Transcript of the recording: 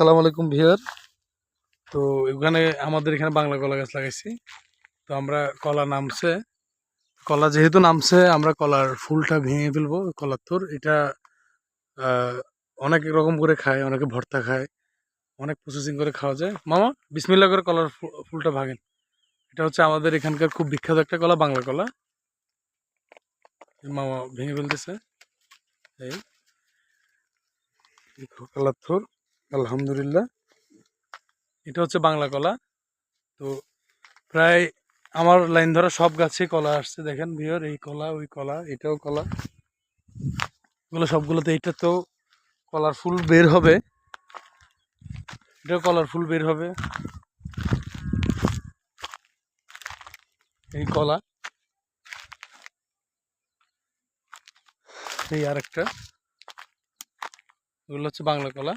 আসসালামু আলাইকুম ভিউয়ার। তো এখানে আমাদের এখানে বাংলা কলা গাছ লাগাইছি। তো আমরা কলা নামছে, কলা যেহেতু নামছে আমরা কলার ফুলটা ভেঙে ফেলবো। কলার থোর এটা আহ, অনেক রকম করে খায়, অনেকে ভর্তা খায়, অনেক প্রসেসিং করে খাওয়া যায়। মামা বিসমিল্লাহ করে কলার ফুলটা ভাগেন। এটা হচ্ছে আমাদের এখানকার খুব বিখ্যাত একটা কলা, বাংলা কলা। মামা ভেঙে ফেলতেছে। এই কলার থোর, আলহামদুলিল্লাহ। এটা হচ্ছে বাংলা কলা। তো প্রায় আমার লাইন ধরা সব গাছে কলা আসছে। দেখেন ভিউয়ার, এই কলা, ওই কলা, এটাও কলা, এগুলো সবগুলোতে। এটা তো কলার ফুল বের হবে, এটাও কলার ফুল বের হবে। এই কলা, এই আরেকটা, এগুলো হচ্ছে বাংলা কলা।